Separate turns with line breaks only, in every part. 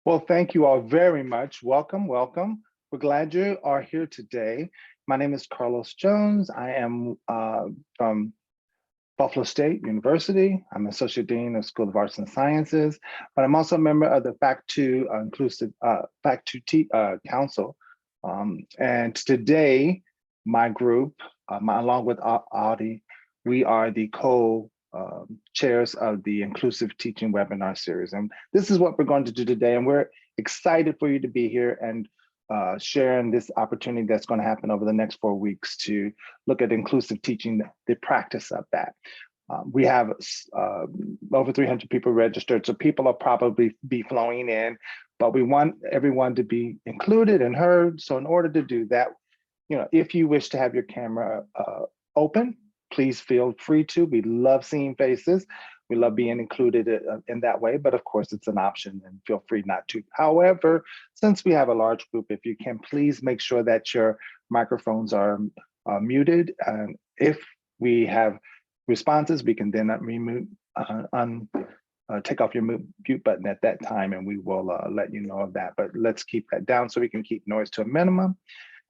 Well, thank you all very much. Welcome, welcome. We're glad you are here today. My name is Carlos Jones. I am from Buffalo State University. I'm Associate Dean of School of Arts and Sciences, but I'm also a member of the Fact2 Inclusive Fact2 Council. And today, my group, along with Audi, we are the co-chairs of the Inclusive Teaching Webinar Series. And this is what we're going to do today. And we're excited for you to be here and sharing this opportunity that's going to happen over the next 4 weeks to look at inclusive teaching, the practice of that. We have over 300 people registered, so people will probably be flowing in, but we want everyone to be included and heard. So in order to do that, if you wish to have your camera open, please feel free to. We love seeing faces. We love being included in that way, but of course it's an option and feel free not to. However, since we have a large group, if you can please make sure that your microphones are muted. And if we have responses, we can then take off your mute button at that time and we will let you know of that. But let's keep that down so we can keep noise to a minimum.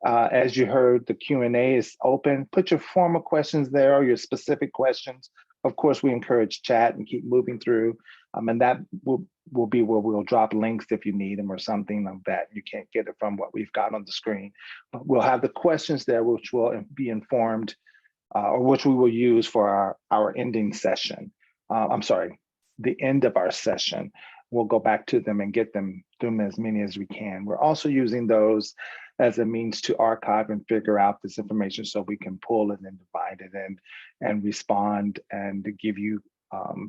As you heard, the Q&A is open. Put your formal questions there or your specific questions. Of course, we encourage chat and keep moving through. And that will be where we'll drop links if you need them or something like that. You can't get it from what we've got on the screen. But we'll have the questions there, which will be informed or which we will use for our ending session. I'm sorry, the end of our session. We'll go back to them and get them as many as we can. We're also using those as a means to archive and figure out this information so we can pull it and divide it and respond and to give you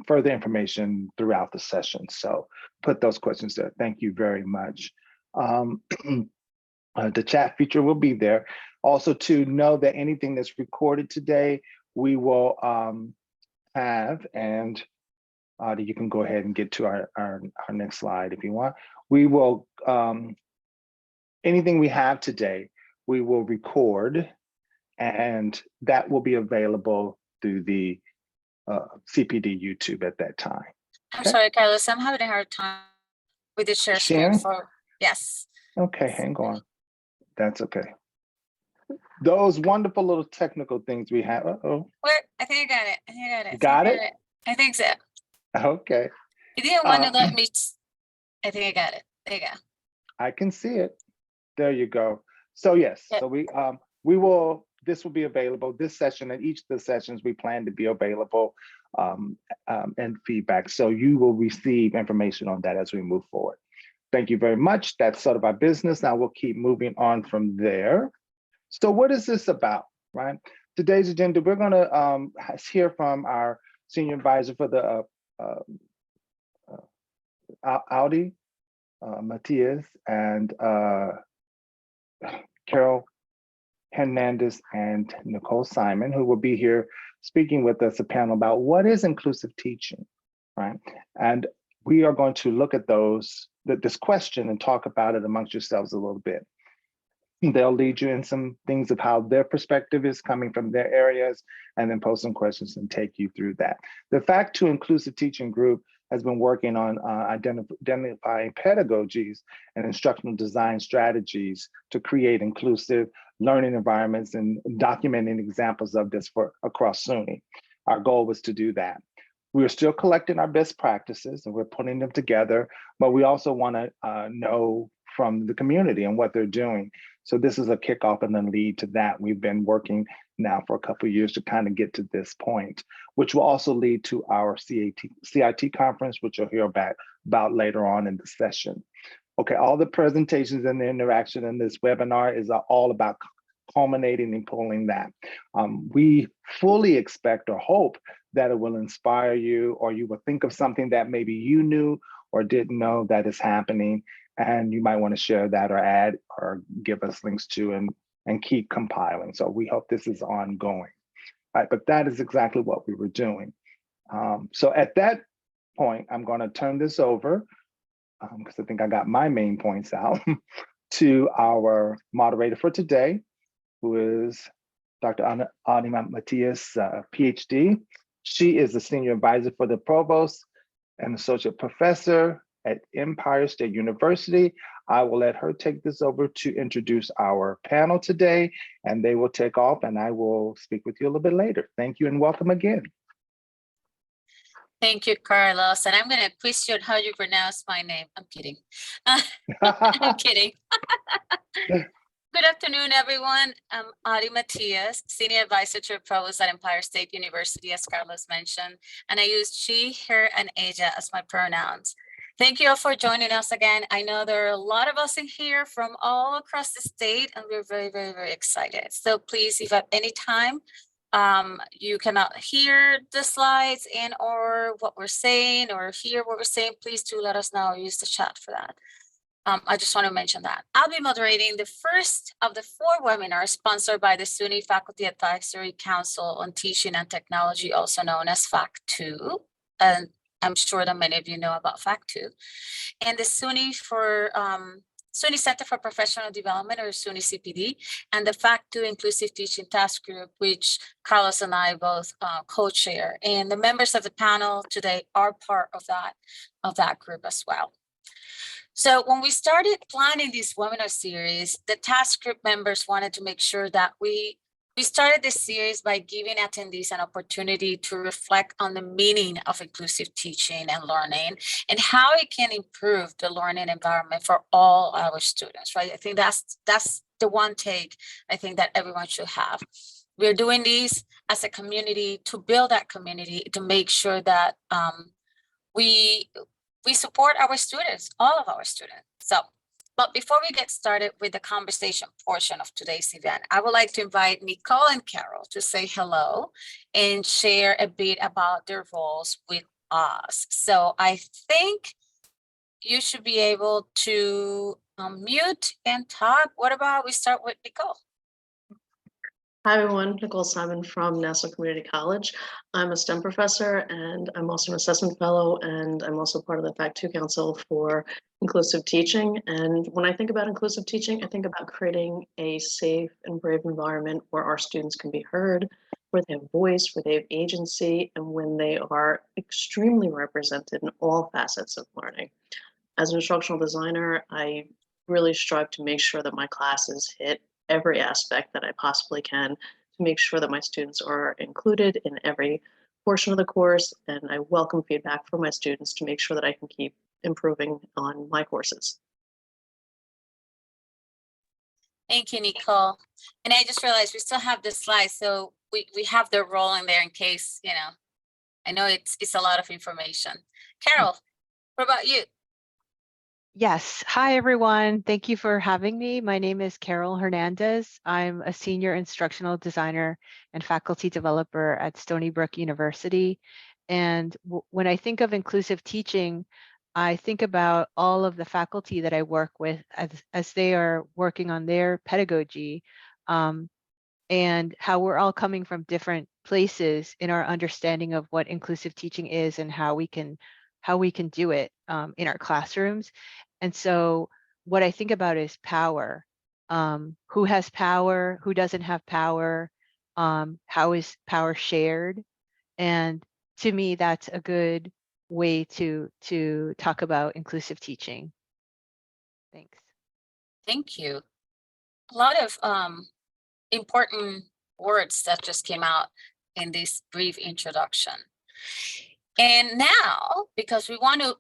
further information throughout the session. So put those questions there. Thank you very much. The chat feature will be there. Also to know that anything that's recorded today, we will have, and you can go ahead and get to our next slide if you want. We will, anything we have today, we will record and that will be available through the CPD YouTube at that time.
I'm sorry, Carlos, I'm having a hard time with the share screen for, yes.
Okay, hang on. That's okay. Those wonderful little technical things we have. Uh-oh.
I think I got it. I think I got it.
You got it?
I think so.
Okay.
You didn't want to let me. I think I got it. There you go.
I can see it. There you go. So yes, yep. So this will be available, this session and each of the sessions we plan to be available and feedback. So you will receive information on that as we move forward. Thank you very much. That's sort of our business. Now we'll keep moving on from there. So what is this about, right? Today's agenda, we're gonna hear from our senior advisor for the Audi, Matias, and Carol Hernandez and Nicole Simon, who will be here speaking with us a panel about what is inclusive teaching, right? And we are going to look at this question and talk about it amongst yourselves a little bit. They'll lead you in some things of how their perspective is coming from their areas, and then pose some questions and take you through that. The Fact2 Inclusive Teaching Group has been working on identifying pedagogies and instructional design strategies to create inclusive learning environments and documenting examples of this across SUNY. Our goal was to do that. We're still collecting our best practices and we're putting them together, but we also want to know from the community and what they're doing. So this is a kickoff and then lead to that. We've been working now for a couple of years to kind of get to this point, which will also lead to our CIT conference, which you'll hear about later on in the session. Okay, all the presentations and the interaction in this webinar is all about culminating and pulling that. We fully expect or hope that it will inspire you, or you will think of something that maybe you knew or didn't know that is happening, and you might want to share that or add or give us links to and keep compiling. So we hope this is ongoing. All right, but that is exactly what we were doing. So at that point, I'm going to turn this over, because I think I got my main points out, to our moderator for today, who is Dr. Anima Matias, PhD. She is the senior advisor for the provost and associate professor at Empire State University. I will let her take this over to introduce our panel today, and they will take off, and I will speak with you a little bit later. Thank you and welcome again.
Thank you, Carlos. And I'm going to quiz you on how you pronounce my name. I'm kidding. I'm kidding. Good afternoon, everyone. I'm Adi Matias, Senior Advisor to the Provost at Empire State University, as Carlos mentioned, and I use she, her, and ella as my pronouns. Thank you all for joining us again. I know there are a lot of us in here from all across the state, and we're very, very, very excited. So please, if at any time you cannot hear the slides and or what we're saying or hear what we're saying, please do let us know or use the chat for that. I just want to mention that. I'll be moderating the first of the 4 webinars sponsored by the SUNY Faculty Advisory Council on Teaching and Technology, also known as FACT2. And I'm sure that many of you know about FACT2. And the SUNY Center for Professional Development, or SUNY CPD, and the FACT2 Inclusive Teaching Task Group, which Carlos and I both co-chair. And the members of the panel today are part of that group as well. So when we started planning this webinar series, the task group members wanted to make sure that we started this series by giving attendees an opportunity to reflect on the meaning of inclusive teaching and learning and how it can improve the learning environment for all our students, right? I think that's the one take I think that everyone should have. We're doing these as a community to build that community, to make sure that we support our students, all of our students. So, but before we get started with the conversation portion of today's event, I would like to invite Nicole and Carol to say hello and share a bit about their roles with us. So I think you should be able to unmute and talk. What about we start with Nicole?
Hi, everyone. Nicole Simon from Nassau Community College. I'm a STEM professor, and I'm also an assessment fellow, and I'm also part of the FACT2 Council for Inclusive Teaching. And when I think about inclusive teaching, I think about creating a safe and brave environment where our students can be heard, where they have voice, where they have agency, and when they are extremely represented in all facets of learning. As an instructional designer, I really strive to make sure that my classes hit every aspect that I possibly can to make sure that my students are included in every portion of the course, and I welcome feedback from my students to make sure that I can keep improving on my courses.
Thank you, Nicole. And I just realized we still have the slides, so we have the role in there in case, you know, I know it's a lot of information. Carol, what about you?
Yes. Hi, everyone. Thank you for having me. My name is Carol Hernandez. I'm a senior instructional designer and faculty developer at Stony Brook University. And when I think of inclusive teaching, I think about all of the faculty that I work with as they are working on their pedagogy, and how we're all coming from different places in our understanding of what inclusive teaching is and how we can do it in our classrooms. And so what I think about is power. Who has power? Who doesn't have power? How is power shared? And to me, that's a good way to talk about inclusive teaching. Thanks.
Thank you. A lot of important words that just came out in this brief introduction. And now, because we want to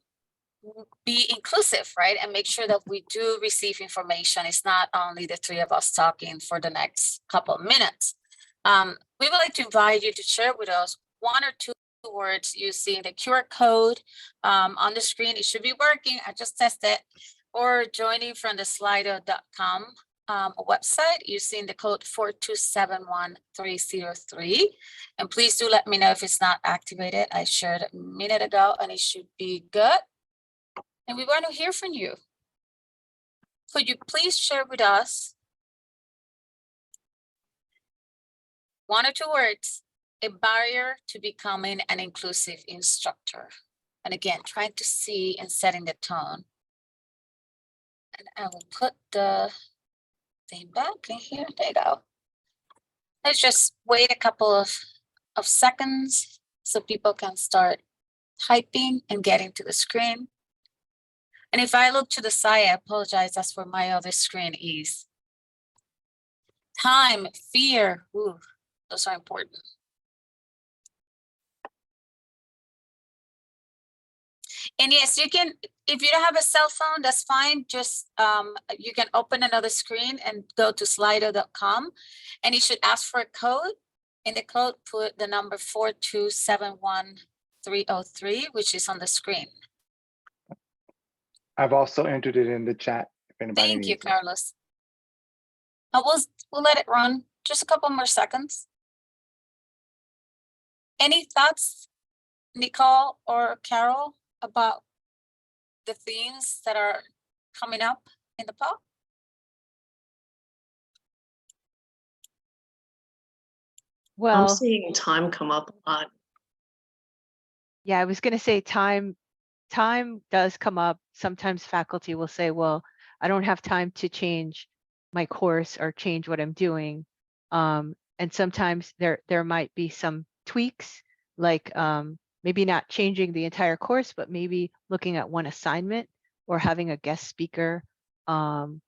be inclusive, right? And make sure that we do receive information. It's not only the 3 of us talking for the next couple of minutes. We would like to invite you to share with us 1 or 2 words using the QR code on the screen. It should be working. I just tested. Or joining from the slido.com website using the code 4271303. And please do let me know if it's not activated. I shared a minute ago and it should be good. And we want to hear from you. Could you please share with us 1 or 2 words, a barrier to becoming an inclusive instructor? And again, trying to see and setting the tone. And I will put the thing back in here. There you go. Let's just wait a couple of seconds so people can start typing and getting to the screen. And if I look to the side, I apologize, that's where my other screen is. Time, fear, ooh, those are important. And yes, you can, if you don't have a cell phone, that's fine. Just you can open another screen and go to slido.com, and you should ask for a code. In the code, put the number 4271303, which is on the screen.
I've also entered it in the chat if anybody
Thank you,
needs it.
Carlos. We'll let it run just a couple more seconds. Any thoughts, Nicole or Carol, about the themes that are coming up in the poll?
I'm
Well,
seeing time come up a lot.
yeah, I was going to say time does come up. Sometimes faculty will say, well, I don't have time to change my course or change what I'm doing. And sometimes there might be some tweaks, like maybe not changing the entire course, but maybe looking at one assignment or having a guest speaker, or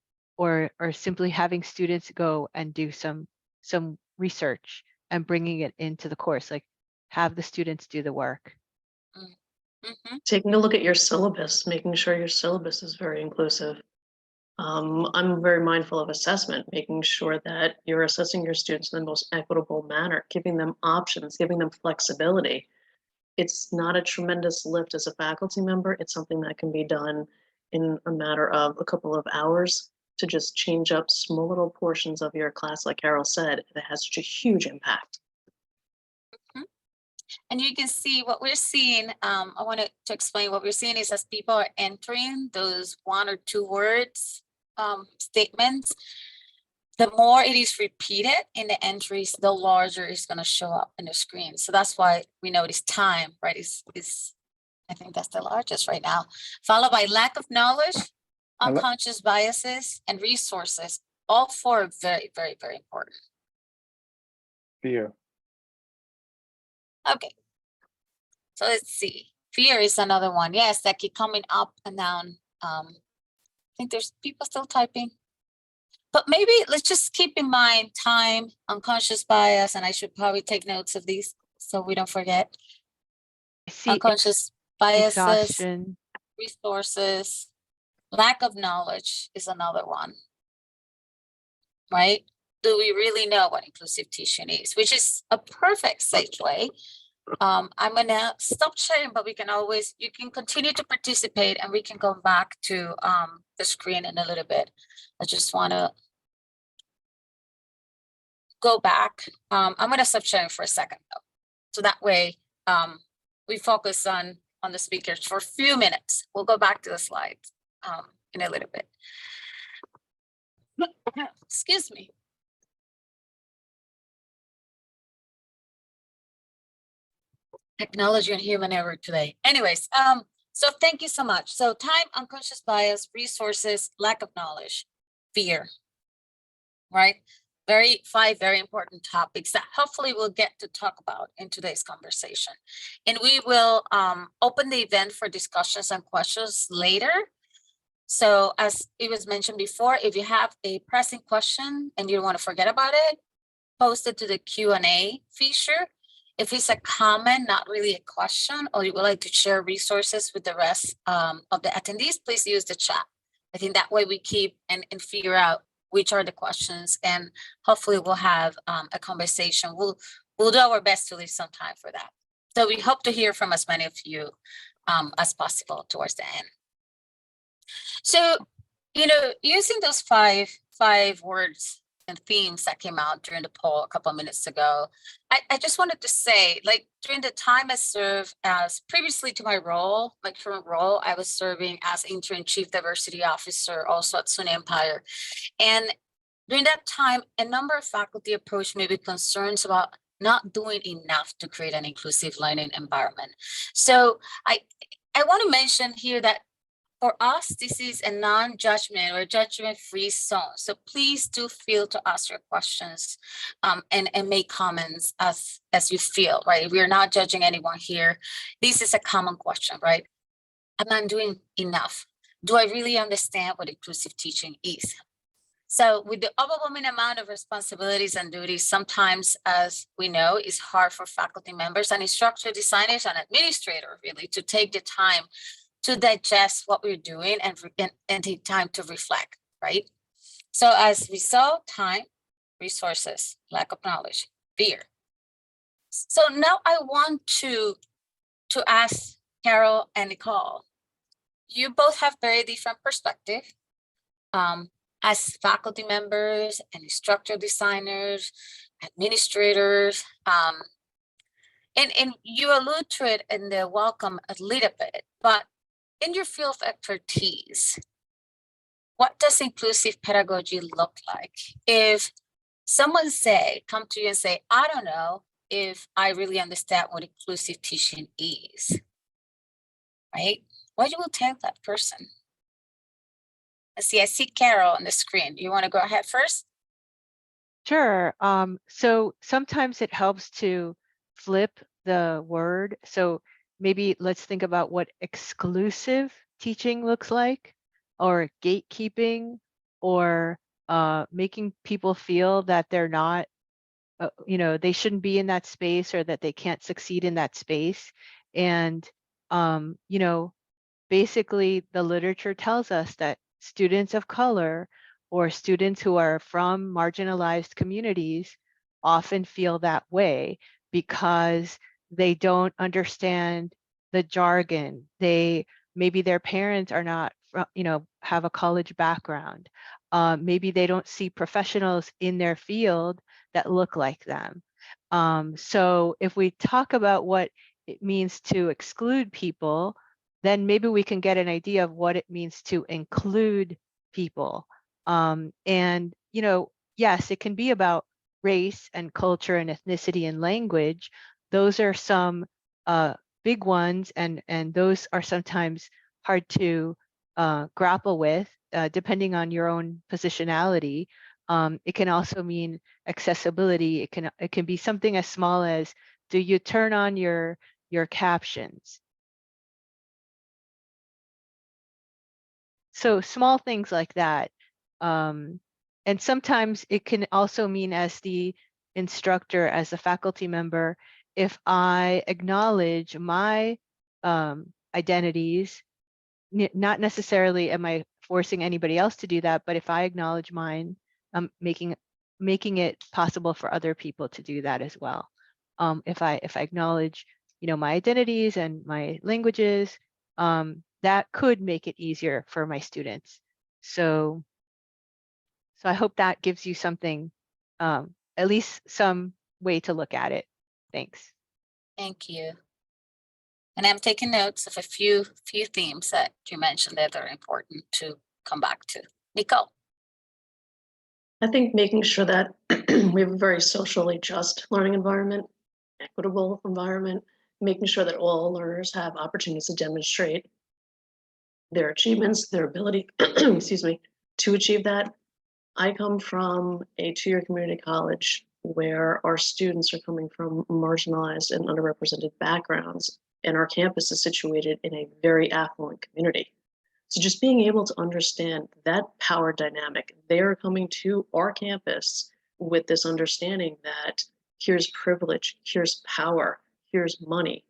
simply having students go and do some research and bringing it into the course, like have the students do the work.
Mhm.
Taking a look at your syllabus, making sure your syllabus is very inclusive. I'm very mindful of assessment, making sure that you're assessing your students in the most equitable manner, giving them options, giving them flexibility. It's not a tremendous lift as a faculty member. It's something that can be done in a matter of a couple of hours to just change up small little portions of your class, like Carol said. It has such a huge impact.
And you can see what we're seeing. I wanted to explain what we're seeing is as people are entering those 1 or 2 words, statements, the more it is repeated in the entries, the larger it's going to show up in the screen. So that's why we notice time, right? Is I think that's the largest right now, followed by lack of knowledge,
I lo-
unconscious biases, and resources. All 4 are very, very, very important.
Fear.
Okay. So let's see. Fear is another one. Yes, that keep coming up and down. I think there's people still typing. But maybe let's just keep in mind time, unconscious bias, and I should probably take notes of these so we don't forget.
I see
Unconscious biases,
exhaustion.
resources, lack of knowledge is another one, right? Do we really know what inclusive teaching is? Which is a perfect segue. I'm gonna stop sharing, but you can continue to participate and we can go back to the screen in a little bit. I just wanna go back. I'm gonna stop sharing for a second though. So that way we focus on the speakers for a few minutes. We'll go back to the slides in a little bit. Excuse me. Technology and human error today. Anyways, so thank you so much. So time, unconscious bias, resources, lack of knowledge, fear, right? 5 very important topics that hopefully we'll get to talk about in today's conversation. And we will open the event for discussions and questions later. So as it was mentioned before, if you have a pressing question and you don't want to forget about it, post it to the Q&A feature. If it's a comment, not really a question, or you would like to share resources with the rest of the attendees, please use the chat. I think that way we keep and figure out which are the questions, and hopefully we'll have a conversation. We'll do our best to leave some time for that. So we hope to hear from as many of you as possible towards the end. So, using those five words and themes that came out during the poll a couple of minutes ago, I just wanted to say, like, during the time I served as previously to my current role, I was serving as interim chief diversity officer also at SUNY Empire. And during that time, a number of faculty approached me with concerns about not doing enough to create an inclusive learning environment. So I want to mention here that for us, this is a non-judgment or judgment-free zone. So please do feel to ask your questions and make comments as you feel, right? We are not judging anyone here. This is a common question, right? Am I doing enough? do I really understand what inclusive teaching is? So with the overwhelming amount of responsibilities and duties, sometimes, as we know, it's hard for faculty members and instructor designers and administrators really to take the time to digest what we're doing and take time to reflect, right? So as a result, time, resources, lack of knowledge, fear. So now I want to ask Carol and Nicole, you both have very different perspective. As faculty members and instructor designers, administrators, and you allude to it in the welcome a little bit, but in your field of expertise, what does inclusive pedagogy look like? If someone come to you and say, I don't know if I really understand what inclusive teaching is, right? What you will tell that person? I see Carol on the screen. You want to go ahead first?
Sure. So sometimes it helps to flip the word. So maybe let's think about what exclusive teaching looks like, or gatekeeping, or making people feel that they're not, they shouldn't be in that space, or that they can't succeed in that space. And, basically the literature tells us that students of color or students who are from marginalized communities often feel that way because they don't understand the jargon. Maybe their parents are not, have a college background. Maybe they don't see professionals in their field that look like them. So if we talk about what it means to exclude people, then maybe we can get an idea of what it means to include people. And, yes, it can be about race and culture and ethnicity and language. Those are some big ones, and those are sometimes hard to grapple with, depending on your own positionality. It can also mean accessibility. It can be something as small as, do you turn on your captions? So small things like that. And sometimes it can also mean, as the instructor, as a faculty member, if I acknowledge my identities, not necessarily am I forcing anybody else to do that, but if I acknowledge mine, I'm making it possible for other people to do that as well. If I acknowledge, my identities and my languages, that could make it easier for my students. So I hope that gives you something, at least some way to look at it. Thanks.
Thank you. And I'm taking notes of a few themes that you mentioned that are important to come back to. Nicole.
I think making sure that we have a very socially just learning environment, equitable environment, making sure that all learners have opportunities to demonstrate their achievements, their ability, excuse me, to achieve that. I come from a two-year community college where our students are coming from marginalized and underrepresented backgrounds, and our campus is situated in a very affluent community. So just being able to understand that power dynamic, they're coming to our campus with this understanding that here's privilege, here's power, here's money.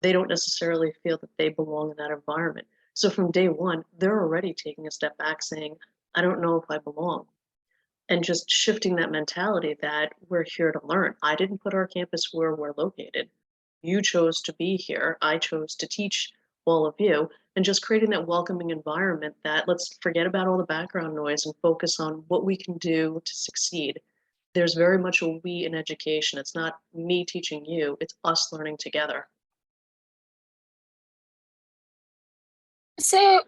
They don't necessarily feel that they belong in that environment. So from day one, they're already taking a step back saying, I don't know if I belong. And just shifting that mentality that we're here to learn. I didn't put our campus where we're located. You chose to be here. I chose to teach all of you, and just creating that welcoming environment that let's forget about all the background noise and focus on what we can do to succeed. There's very much a we in education. It's not me teaching you, it's us learning together.
So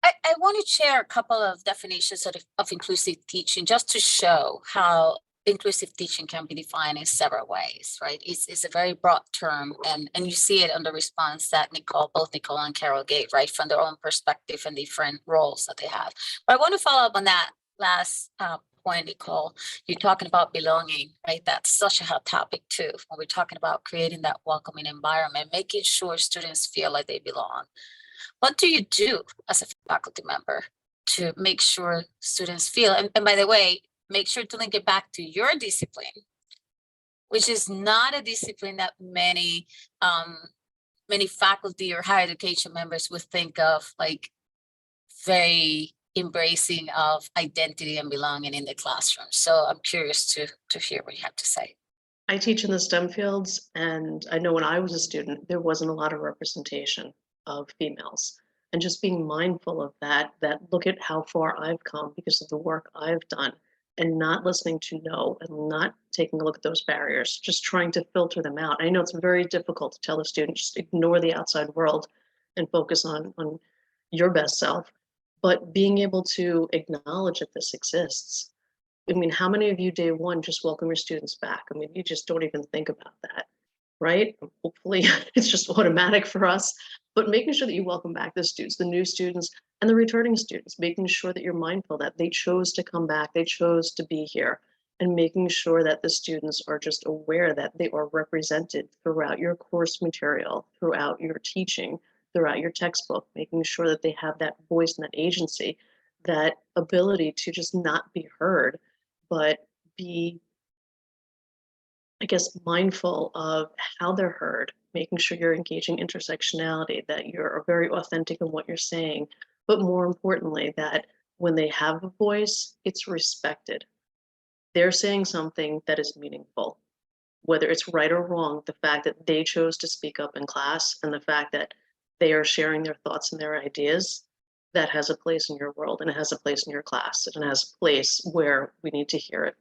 I want to share a couple of definitions of inclusive teaching just to show how inclusive teaching can be defined in several ways, right? It's a very broad term, and you see it on the response that both Nicole and Carol gave, right, from their own perspective and different roles that they have. But I want to follow up on that last point, Nicole. You're talking about belonging, right? That's such a hot topic too, when we're talking about creating that welcoming environment, making sure students feel like they belong. What do you do as a faculty member to make sure students feel, and by the way, make sure to link it back to your discipline, which is not a discipline that many faculty or higher education members would think of like very embracing of identity and belonging in the classroom. So I'm curious to hear what you have to say.
I teach in the STEM fields, and I know when I was a student, there wasn't a lot of representation of females. And just being mindful of that look at how far I've come because of the work I've done, and not listening to no, and not taking a look at those barriers, just trying to filter them out. I know it's very difficult to tell a student, just ignore the outside world and focus on your best self, but being able to acknowledge that this exists. I mean, how many of you day one just welcome your students back? I mean, you just don't even think about that, right? Hopefully it's just automatic for us, but making sure that you welcome back the students, the new students and the returning students, making sure that you're mindful that they chose to come back, they chose to be here, and making sure that the students are just aware that they are represented throughout your course material, throughout your teaching, throughout your textbook, making sure that they have that voice and that agency, that ability to just not be heard, but be, I guess, mindful of how they're heard, making sure you're engaging intersectionality, that you're very authentic in what you're saying, but more importantly, that when they have a voice, it's respected. They're saying something that is meaningful, whether it's right or wrong, the fact that they chose to speak up in class and the fact that they are sharing their thoughts and their ideas, that has a place in your world, and it has a place in your class, and it has a place where we need to hear it.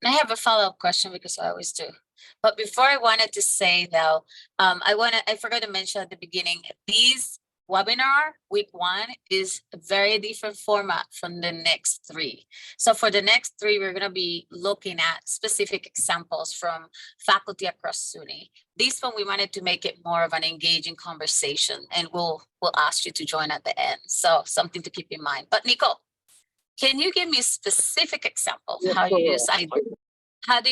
And I have a follow-up question because I always do. But before I wanted to say though, I forgot to mention at the beginning, these webinar week 1 is a very different format from the next 3. So for the next 3, we're going to be looking at specific examples from faculty across SUNY. This one, we wanted to make it more of an engaging conversation, and we'll ask you to join at the end. So something to keep in mind. But Nicole, can you give me a specific example of how do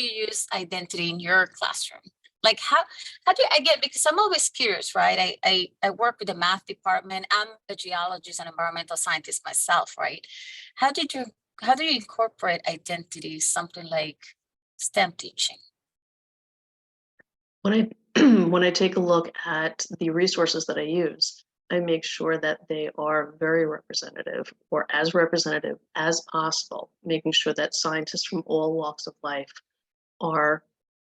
you use identity in your classroom? Like how do I get, because I'm always curious, right? I work with the math department. I'm a geologist and environmental scientist myself, right? How do you incorporate identity, something like STEM teaching?
When I take a look at the resources that I use, I make sure that they are very representative, or as representative as possible, making sure that scientists from all walks of life are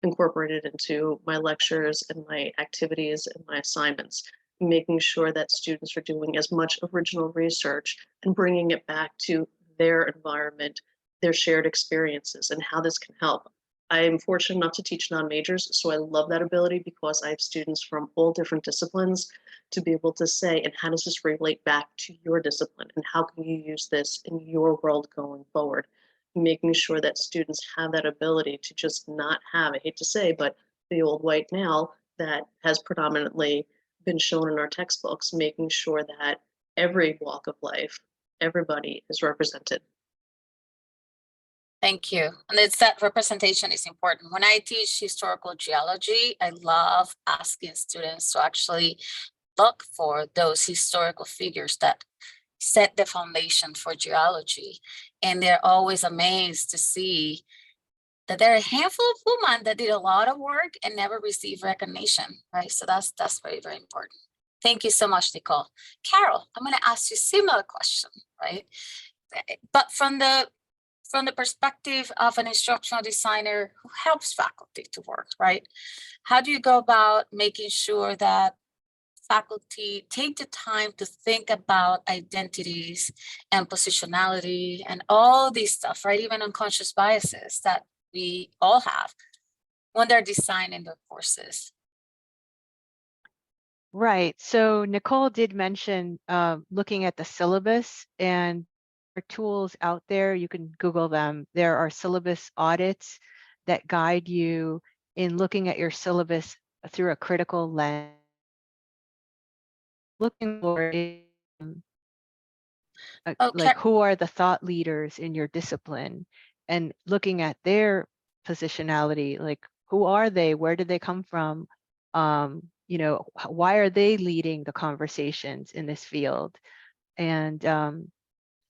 incorporated into my lectures and my activities and my assignments, making sure that students are doing as much original research and bringing it back to their environment, their shared experiences, and how this can help. I am fortunate enough to teach non-majors, so I love that ability because I have students from all different disciplines to be able to say, and how does this relate back to your discipline, and how can you use this in your world going forward? Making sure that students have that ability to just not have, I hate to say, but the old white male that has predominantly been shown in our textbooks, making sure that every walk of life, everybody is represented.
Thank you. And it's that representation is important. When I teach historical geology, I love asking students to actually look for those historical figures that set the foundation for geology. And they're always amazed to see that there are a handful of women that did a lot of work and never received recognition, right? So that's very, very important. Thank you so much, Nicole. Carol, I'm going to ask you a similar question, right? But from the perspective of an instructional designer who helps faculty to work, right? How do you go about making sure that faculty take the time to think about identities and positionality and all these stuff, right? Even unconscious biases that we all have when they're designing their courses.
Right. So Nicole did mention looking at the syllabus, and there are tools out there. You can Google them. There are syllabus audits that guide you in looking at your syllabus through a critical lens. Looking for like who are the thought leaders in your discipline, and looking at their positionality, like who are they, where did they come from, why are they leading the conversations in this field? And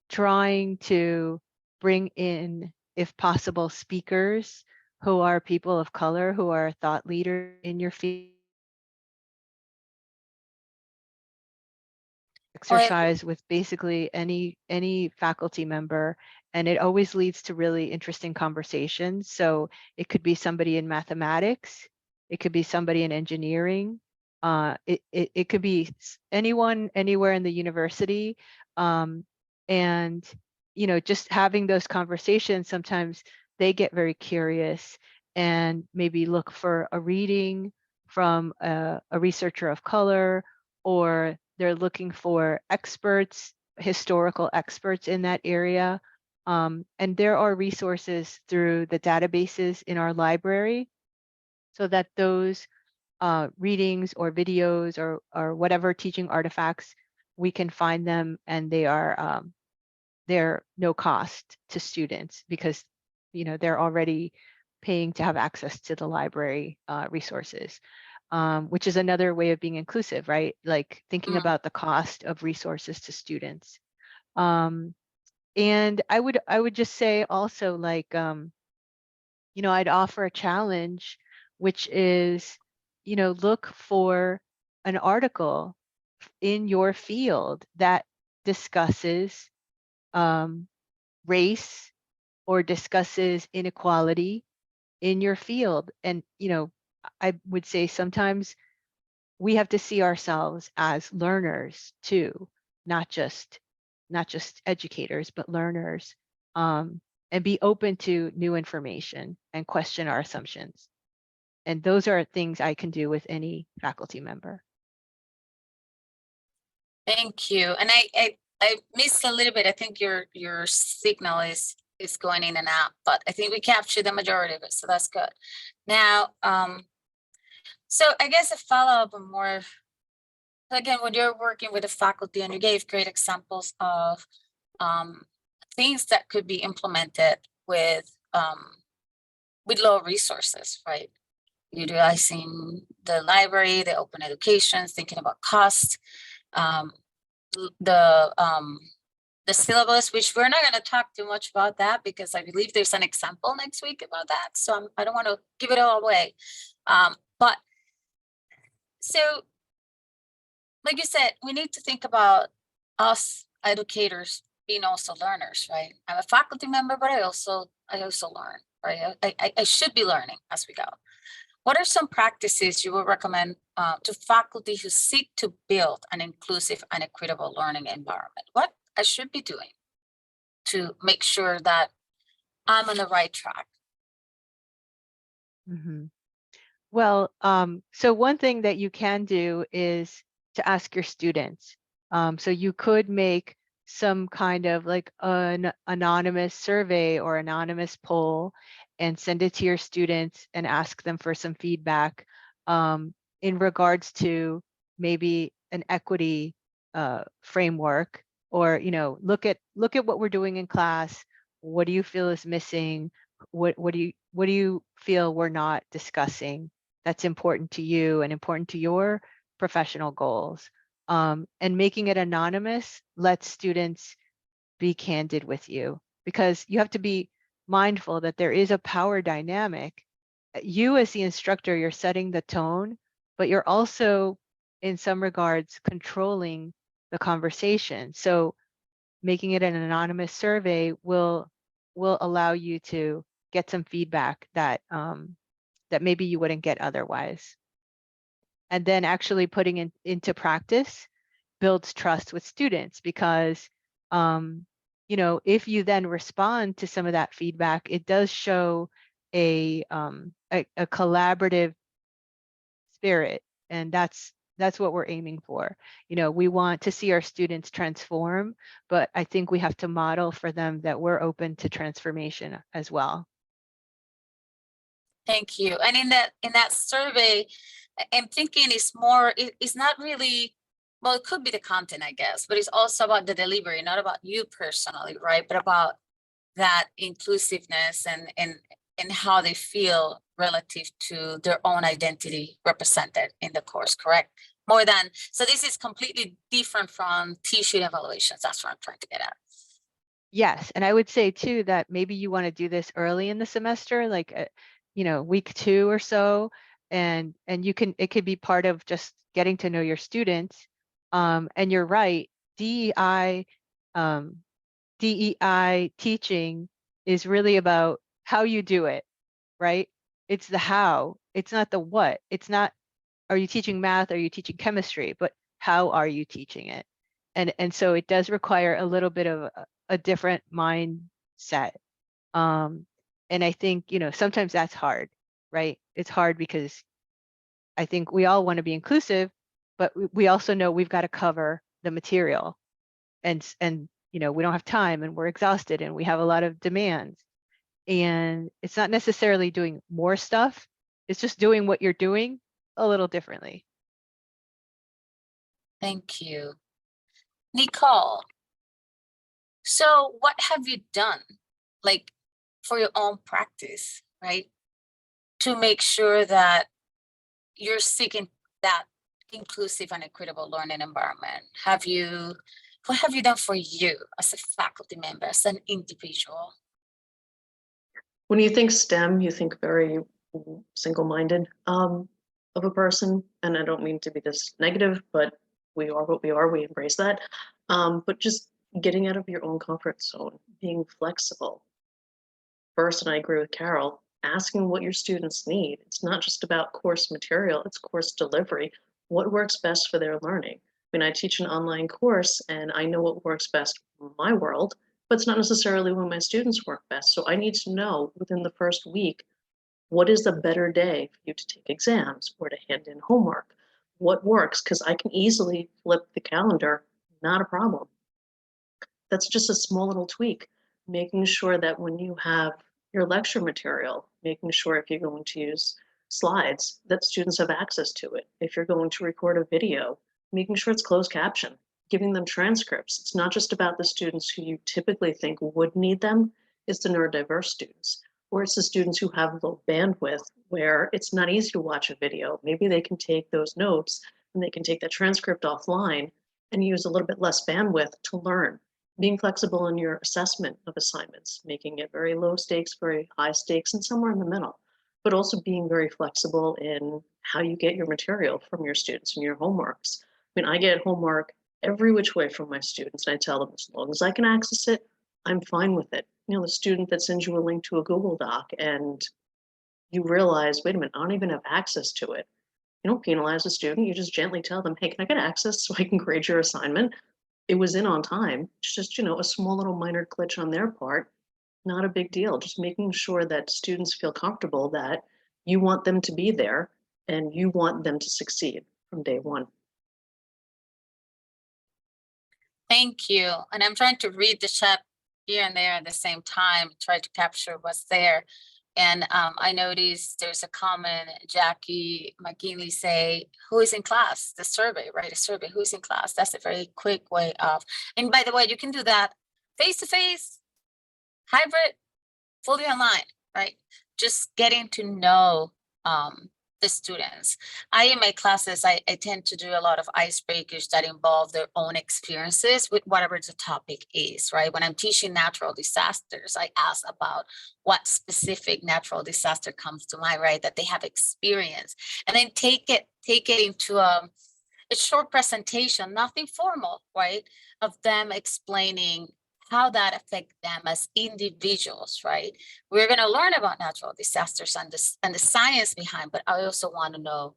trying to bring in, if possible, speakers who are people of color, who are thought leaders in your field. Exercise with basically any faculty member, and it always leads to really interesting conversations. So it could be somebody in mathematics, it could be somebody in engineering, it could be anyone anywhere in the university, and just having those conversations, sometimes they get very curious and maybe look for a reading from a researcher of color, or they're looking for experts, historical experts in that area. And there are resources through the databases in our library so that those readings or videos or whatever teaching artifacts, we can find them, and they're no cost to students because they're already paying to have access to the library resources. Which is another way of being inclusive, right? Like thinking about the cost of resources to students. And I would just say also, like, I'd offer a challenge, which is, look for an article in your field that discusses race or discusses inequality in your field. And, I would say sometimes we have to see ourselves as learners too, not just educators, but learners, and be open to new information and question our assumptions. And those are things I can do with any faculty member.
Thank you. And I missed a little bit. I think your signal is going in and out, but I think we captured the majority of it, so that's good. Now, so I guess a follow-up on more, again, when you're working with the faculty, and you gave great examples of things that could be implemented with low resources, right? Utilizing the library, the open education, thinking about cost, the syllabus, which we're not going to talk too much about that because I believe there's an example next week about that. So I don't want to give it all away. But so, like you said, we need to think about us educators being also learners, right? I'm a faculty member, but I also learn, right? I should be learning as we go. What are some practices you would recommend to faculty who seek to build an inclusive and equitable learning environment? What I should be doing to make sure that I'm on the right track?
Mm-hmm. Well, so one thing that you can do is to ask your students. So you could make some kind of like an anonymous survey or anonymous poll and send it to your students and ask them for some feedback in regards to maybe an equity framework, or look at what we're doing in class. What do you feel is missing? What do you feel we're not discussing that's important to you and important to your professional goals? And making it anonymous lets students be candid with you, because you have to be mindful that there is a power dynamic. You as the instructor, you're setting the tone, but you're also in some regards controlling the conversation. So making it an anonymous survey will allow you to get some feedback that that maybe you wouldn't get otherwise. And then actually putting into practice builds trust with students, because if you then respond to some of that feedback, it does show a collaborative spirit, and that's what we're aiming for. We want to see our students transform, but I think we have to model for them that we're open to transformation as well.
Thank you. And in that survey, I'm thinking it's not really, well, it could be the content, I guess, but it's also about the delivery, not about you personally, right? But about that inclusiveness and how they feel relative to their own identity represented in the course, correct? More than, so this is completely different from T-sheet evaluations. That's what I'm trying to get at.
Yes, and I would say too that maybe you want to do this early in the semester, like week 2 or so, and it could be part of just getting to know your students. And you're right, DEI teaching is really about how you do it, right? It's the how, it's not the what. It's not, are you teaching math? Are you teaching chemistry? But how are you teaching it? And so it does require a little bit of a different mindset. And I think, sometimes that's hard, right? It's hard because I think we all want to be inclusive, but we also know we've got to cover the material, and we don't have time, and we're exhausted, and we have a lot of demands. And it's not necessarily doing more stuff. It's just doing what you're doing a little differently.
Thank you. Nicole, so what have you done, like, for your own practice, right? To make sure that you're seeking that inclusive and equitable learning environment? What have you done for you as a faculty member, as an individual?
When you think STEM, you think very single-minded of a person. And I don't mean to be this negative, but we are what we are, we embrace that. But just getting out of your own comfort zone, being flexible. First, and I agree with Carol, asking what your students need. It's not just about course material, it's course delivery. What works best for their learning? I mean, I teach an online course and I know what works best for my world, but it's not necessarily when my students work best. So I need to know within the first week, what is the better day for you to take exams or to hand in homework? What works? Because I can easily flip the calendar, not a problem. That's just a small little tweak, making sure that when you have your lecture material, making sure if you're going to use slides, that students have access to it. If you're going to record a video, making sure it's closed caption, giving them transcripts. It's not just about the students who you typically think would need them, it's the neurodiverse students, or it's the students who have low bandwidth where it's not easy to watch a video. Maybe they can take those notes and they can take that transcript offline and use a little bit less bandwidth to learn. Being flexible in your assessment of assignments, making it very low stakes, very high stakes, and somewhere in the middle, but also being very flexible in how you get your material from your students and your homeworks. I mean, I get homework every which way from my students, and I tell them as long as I can access it, I'm fine with it. The student that sends you a link to a Google Doc and you realize, wait a minute, I don't even have access to it. You don't penalize a student, you just gently tell them, hey, can I get access so I can grade your assignment? It was in on time. It's just, a small little minor glitch on their part. Not a big deal. Just making sure that students feel comfortable that you want them to be there and you want them to succeed from day one.
Thank you. And I'm trying to read the chat here and there at the same time, try to capture what's there. And I noticed there's a comment, Jackie McKinley say, who is in class? The survey, right? A survey, who's in class? That's a very quick way of, and by the way, you can do that face-to-face, hybrid, fully online, right? Just getting to know the students. In my classes, I tend to do a lot of icebreakers that involve their own experiences with whatever the topic is, right? When I'm teaching natural disasters, I ask about what specific natural disaster comes to mind, right? That they have experienced, and then take it into a short presentation, nothing formal, right? Of them explaining how that affects them as individuals, right? We're going to learn about natural disasters and the science behind, but I also want to know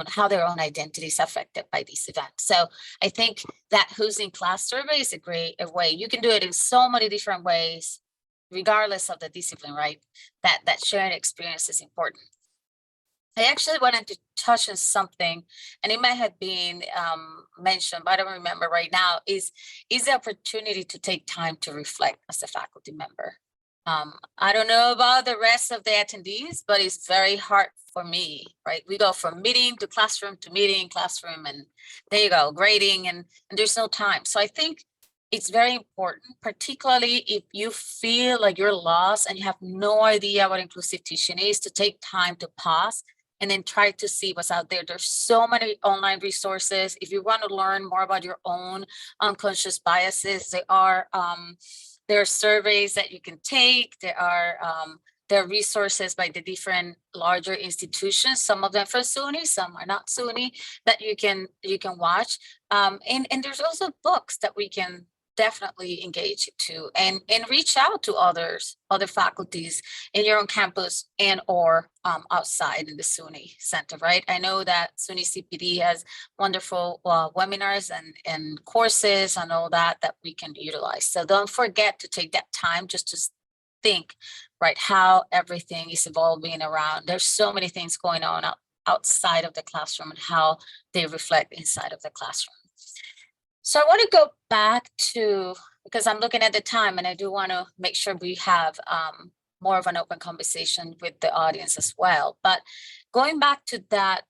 how their own identity is affected by these events. So I think that who's in class survey is a great way. You can do it in so many different ways, regardless of the discipline, right? That shared experience is important. I actually wanted to touch on something, and it might have been mentioned, but I don't remember right now, is the opportunity to take time to reflect as a faculty member. I don't know about the rest of the attendees, but it's very hard for me, right? We go from meeting to classroom to meeting, classroom, and there you go, grading, and there's no time. So I think it's very important, particularly if you feel like you're lost and you have no idea what inclusive teaching is, to take time to pause and then try to see what's out there. There's so many online resources. If you want to learn more about your own unconscious biases, there are surveys that you can take. There are resources by the different larger institutions, some of them for SUNY, some are not SUNY, that you can watch. And there's also books that we can definitely engage to, and reach out to other faculties in your own campus and or outside in the SUNY Center, right? I know that SUNY CPD has wonderful webinars and courses and all that we can utilize. So don't forget to take that time just to think, right, how everything is evolving around. There's so many things going on outside of the classroom and how they reflect inside of the classroom. So I want to go back to, because I'm looking at the time and I do want to make sure we have more of an open conversation with the audience as well. But going back to that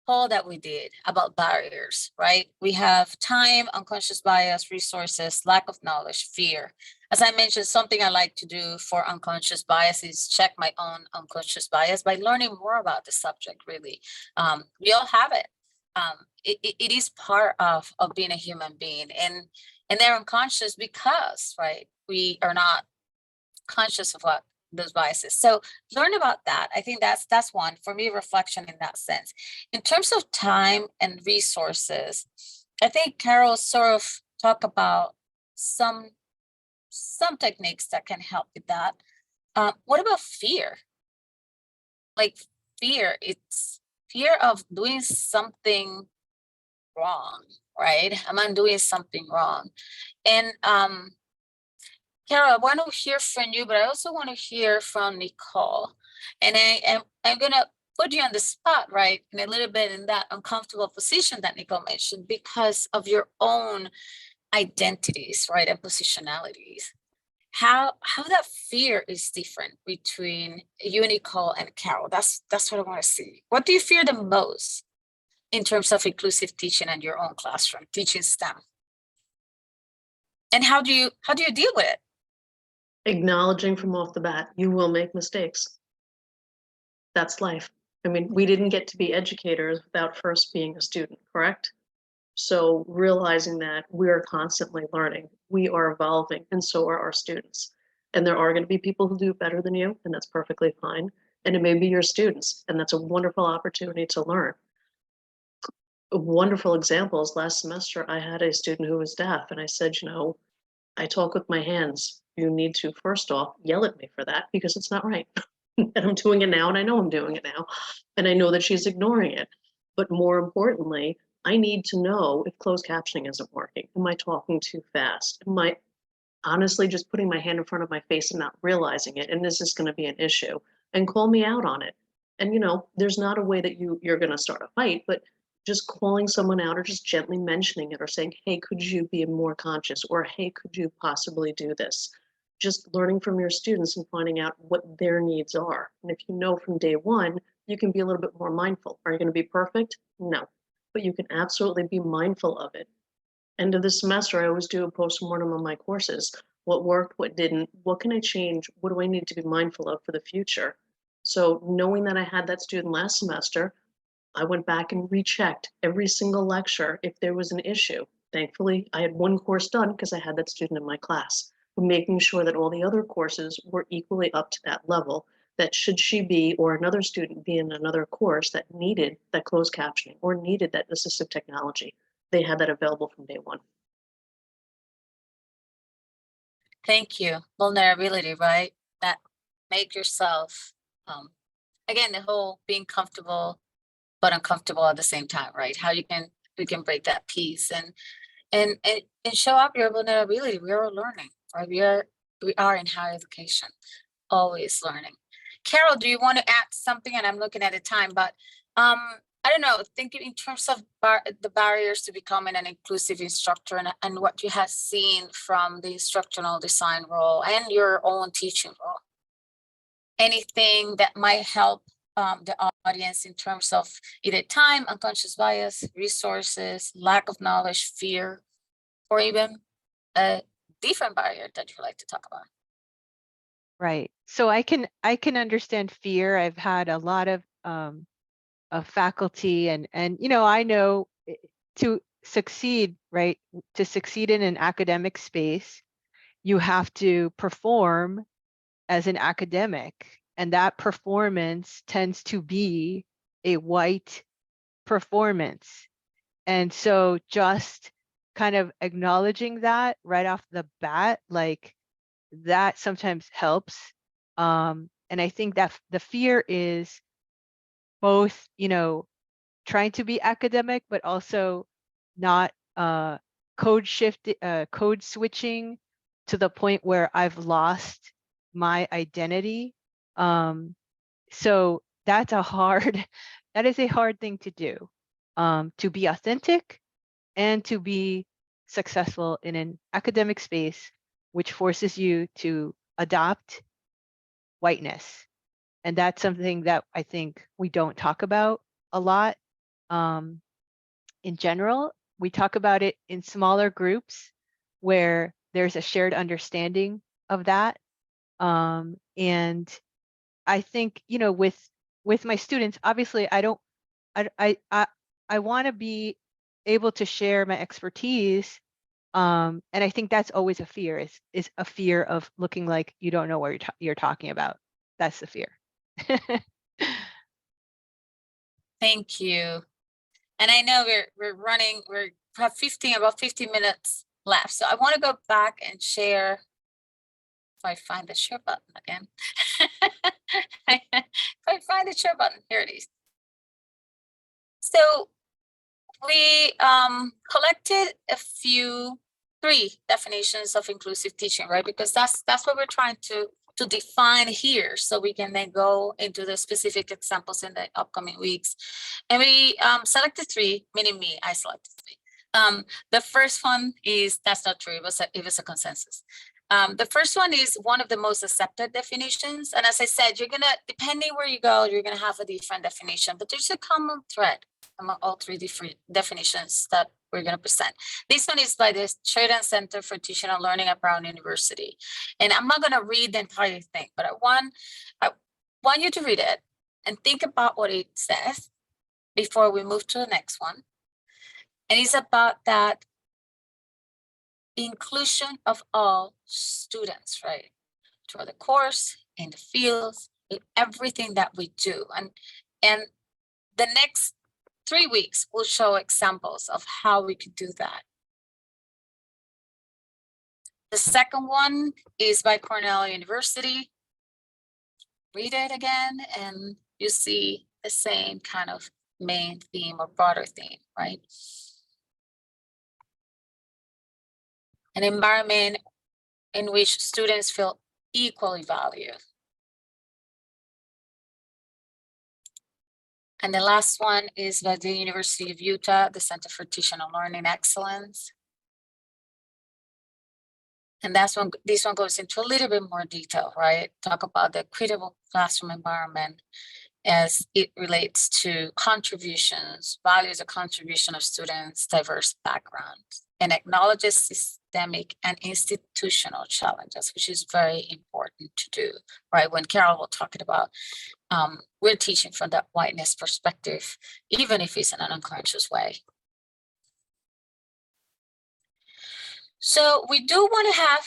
poll that we did about barriers, right? We have time, unconscious bias, resources, lack of knowledge, fear. As I mentioned, something I like to do for unconscious bias is check my own unconscious bias by learning more about the subject, really. We all have it. It is part of being a human being, and they're unconscious because, right, we are not conscious of what those biases. So learn about that. I think that's one for me, reflection in that sense. In terms of time and resources, I think Carol sort of talked about some techniques that can help with that. What about fear? Like fear, it's fear of doing something wrong, right? Am I doing something wrong? And Carol, I want to hear from you, but I also want to hear from Nicole. And I'm going to put you on the spot, right, in a little bit in that uncomfortable position that Nicole mentioned because of your own identities, right, and positionalities. How that fear is different between you, Nicole, and Carol. That's what I want to see. What do you fear the most in terms of inclusive teaching in your own classroom, teaching STEM? And how do you deal with it?
Acknowledging from off the bat, you will make mistakes. That's life. I mean, we didn't get to be educators without first being a student, correct? So realizing that we're constantly learning, we are evolving, and so are our students. And there are going to be people who do better than you, and that's perfectly fine. And it may be your students, and that's a wonderful opportunity to learn. Wonderful examples. Last semester, I had a student who was deaf, and I said, you know, I talk with my hands. You need to, first off, yell at me for that because it's not right. And I'm doing it now, and I know I'm doing it now. And I know that she's ignoring it. But more importantly, I need to know if closed captioning isn't working. Am I talking too fast? Am I honestly just putting my hand in front of my face and not realizing it? And is this going to be an issue? And call me out on it. And, you know, there's not a way that you're going to start a fight, but just calling someone out or just gently mentioning it or saying, hey, could you be more conscious? Or, hey, could you possibly do this? Just learning from your students and finding out what their needs are. And if you know from day one, you can be a little bit more mindful. Are you going to be perfect? No. But you can absolutely be mindful of it. End of the semester, I always do a postmortem on my courses. What worked, what didn't, what can I change? What do I need to be mindful of for the future? So knowing that I had that student last semester, I went back and rechecked every single lecture if there was an issue. Thankfully, I had one course done because I had that student in my class, but making sure that all the other courses were equally up to that level, that should she be or another student be in another course that needed that closed captioning or needed that assistive technology, they had that available from day one.
Thank you. Vulnerability, right? That make yourself, again, the whole being comfortable, but uncomfortable at the same time, right? How we can break that piece and show up your vulnerability. We are learning, right? We are in higher education, always learning. Carol, do you want to add something? And I'm looking at the time, but I don't know, thinking in terms of the barriers to becoming an inclusive instructor and what you have seen from the instructional design role and your own teaching role. Anything that might help the audience in terms of either time, unconscious bias, resources, lack of knowledge, fear, or even a different barrier that you'd like to talk about?
Right. So I can understand fear. I've had a lot of faculty and I know to succeed, right? To succeed in an academic space, you have to perform as an academic, and that performance tends to be a white performance. And so just kind of acknowledging that right off the bat, like that sometimes helps. And I think that the fear is both, trying to be academic, but also not code switching to the point where I've lost my identity. So that's that is a hard thing to do, to be authentic and to be successful in an academic space, which forces you to adopt whiteness. And that's something that I think we don't talk about a lot. In general, we talk about it in smaller groups where there's a shared understanding of that. And I think, with my students, obviously I want to be able to share my expertise. And I think that's always a fear, is a fear of looking like you don't know what you're talking about. That's the fear.
Thank you. And I know we have about 15 minutes left. So I want to go back and share. If I find the share button again. If I find the share button, here it is. So we collected three definitions of inclusive teaching, right? Because that's what we're trying to define here, so we can then go into the specific examples in the upcoming weeks. And we selected three, meaning me, I selected three. The first one is, that's not true, it was a consensus. The first one is one of the most accepted definitions. And as I said, depending where you go, you're gonna have a different definition, but there's a common thread among all three different definitions that we're going to present. This one is by the Sheridan Center for Teaching and Learning at Brown University. And I'm not going to read the entire thing, but I want you to read it and think about what it says before we move to the next one. And it's about that inclusion of all students, right? Through the course, in the fields, in everything that we do. And the next 3 weeks will show examples of how we could do that. The second one is by Cornell University. Read it again and you see the same kind of main theme or broader theme, right? An environment in which students feel equally valued. And the last one is by the University of Utah, the Center for Teaching and Learning Excellence. And this one goes into a little bit more detail, right? Talk about the equitable classroom environment as it relates to contributions, values the contribution of students, diverse backgrounds, and acknowledges systemic and institutional challenges, which is very important to do, right? When Carol was talking about, we're teaching from that whiteness perspective, even if it's in an unconscious way. So we do want to have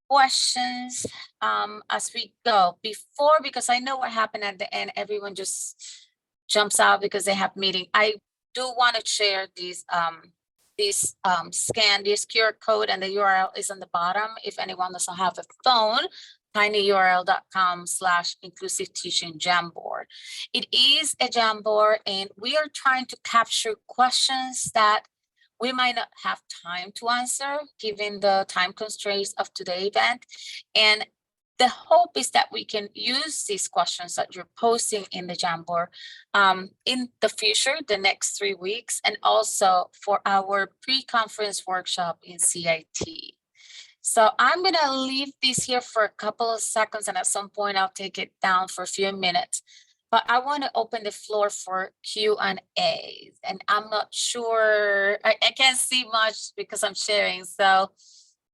questions as we go because I know what happened at the end. Everyone just jumps out because they have meeting. I do want to share this QR code, and the URL is on the bottom. If anyone doesn't have a phone, tinyurl.com/inclusive teaching Jamboard. It is a Jamboard, and we are trying to capture questions that we might not have time to answer given the time constraints of today's event. And the hope is that we can use these questions that you're posting in the Jamboard in the future, the next 3 weeks, and also for our pre-conference workshop in CIT. So I'm gonna leave this here for a couple of seconds, and at some point I'll take it down for a few minutes. But I want to open the floor for Q&A, and I'm not sure, I can't see much because I'm sharing. So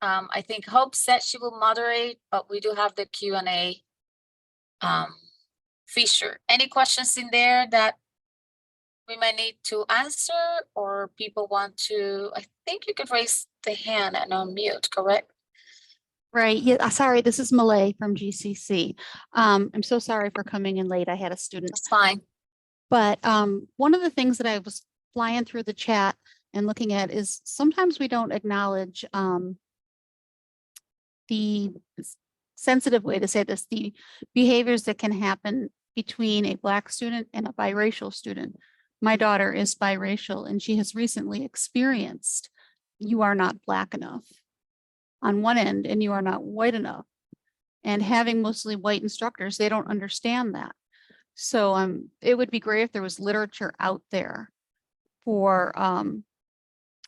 I think Hope said she will moderate, but we do have the Q&A feature. Any questions in there that we might need to answer, or people want to, I think you could raise the hand and unmute, correct?
Right. Yeah. Sorry, this is Malay from GCC. I'm so sorry for coming in late. I had a student.
That's fine.
But one of the things that I was flying through the chat and looking at is sometimes we don't acknowledge the sensitive way to say this, the behaviors that can happen between a Black student and a biracial student. My daughter is biracial and she has recently experienced, you are not Black enough on one end and you are not white enough. And having mostly white instructors, they don't understand that. So it would be great if there was literature out there for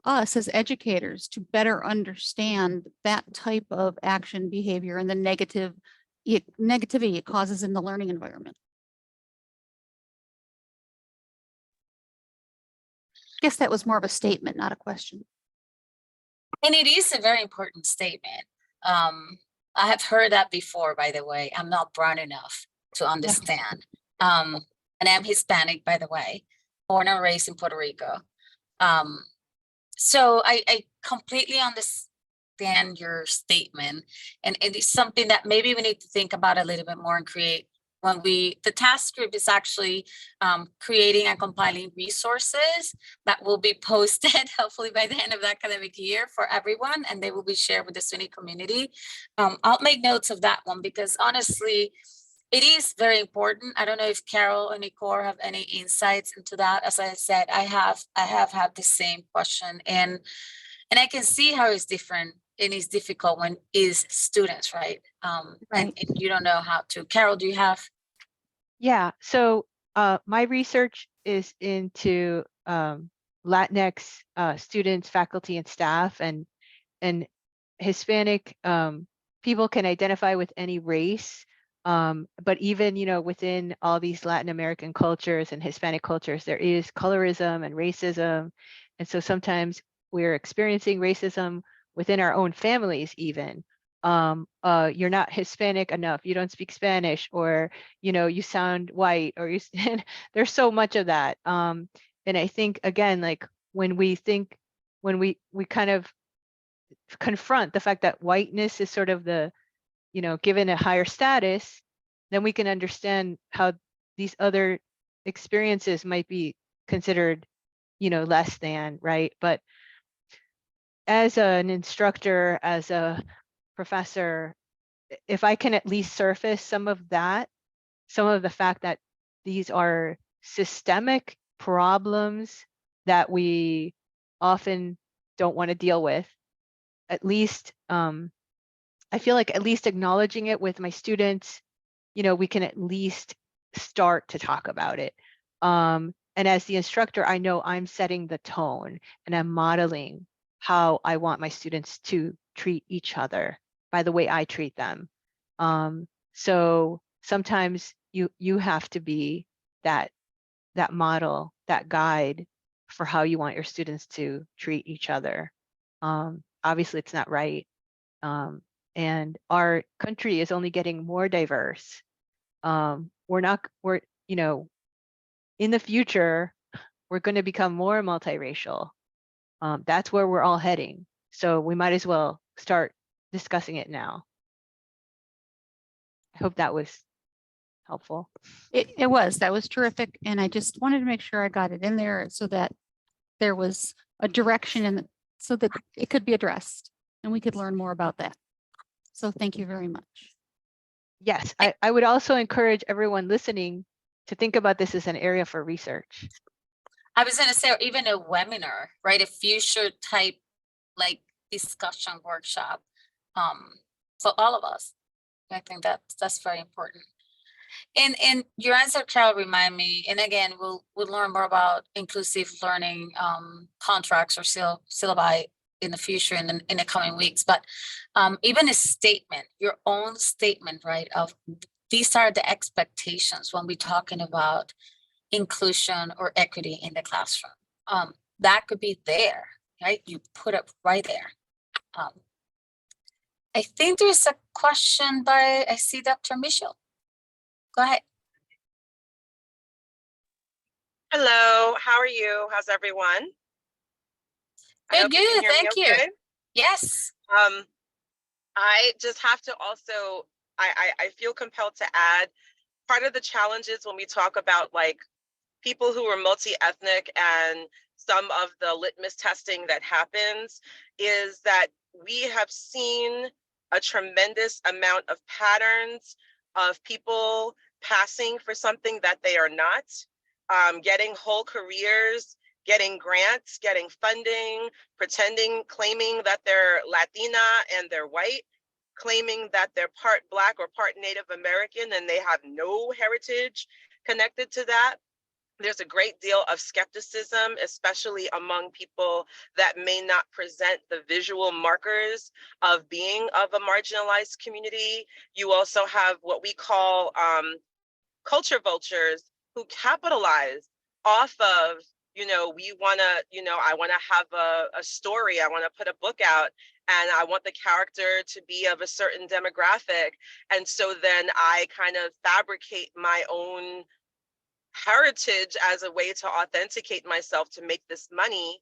us as educators to better understand that type of action behavior and the negativity it causes in the learning environment. I guess that was more of a statement, not a question.
And it is a very important statement. I have heard that before, by the way. I'm not brown enough to understand. And I'm Hispanic, by the way, born and raised in Puerto Rico. So I completely understand your statement. And it is something that maybe we need to think about a little bit more and create. The task group is actually creating and compiling resources that will be posted hopefully by the end of the academic year for everyone, and they will be shared with the SUNY community. I'll make notes of that one because honestly, it is very important. I don't know if Carol and Nicole have any insights into that. As I said, I have had the same question, and I can see how it's different. And it's difficult when is students, right? And you don't know how to. Carol, do you have?
Yeah, so my research is into Latinx students, faculty, and staff, and Hispanic people can identify with any race. But even, within all these Latin American cultures and Hispanic cultures, there is colorism and racism. And so sometimes we're experiencing racism within our own families even. You're not Hispanic enough, you don't speak Spanish, or, you sound white, or there's so much of that. And I think, again, like when we kind of confront the fact that whiteness is sort of the, given a higher status, then we can understand how these other experiences might be considered, less than, right? But as an instructor, as a professor, if I can at least surface some of the fact that these are systemic problems that we often don't want to deal with, at least I feel like at least acknowledging it with my students, we can at least start to talk about it. And as the instructor, I know I'm setting the tone and I'm modeling how I want my students to treat each other by the way I treat them. So sometimes you have to be that model, that guide for how you want your students to treat each other. Obviously, it's not right. And our country is only getting more diverse. We're in the future, we're going to become more multiracial. That's where we're all heading. So we might as well start discussing it now. I hope that was helpful.
That was terrific. And I just wanted to make sure I got it in there so that there was a direction and so that it could be addressed and we could learn more about that. So thank you very much.
Yes, I would also encourage everyone listening to think about this as an area for research.
I was going to say, or even a webinar, right? A future type like discussion workshop for all of us. I think that's very important. And your answer, Carol, remind me, and again, we'll learn more about inclusive learning contracts or syllabi in the future in the coming weeks. But even a statement, your own statement, right, of these are the expectations when we're talking about inclusion or equity in the classroom. That could be there, right? You put it right there. I think there's a question by, I see Dr. Mitchell. Go ahead.
Hello, how are you? How's everyone? I
Good,
hope you can
good,
hear me
thank you.
okay.
Yes.
I just have to also, I feel compelled to add, part of the challenges when we talk about like people who are multi-ethnic and some of the litmus testing that happens is that we have seen a tremendous amount of patterns of people passing for something that they are not, getting whole careers, getting grants, getting funding, pretending, claiming that they're Latina and they're white, claiming that they're part Black or part Native American and they have no heritage connected to that. There's a great deal of skepticism, especially among people that may not present the visual markers of being of a marginalized community. You also have what we call culture vultures who capitalize off of, we want to, I want to have a story, I want to put a book out, and I want the character to be of a certain demographic. And so then I kind of fabricate my own heritage as a way to authenticate myself to make this money,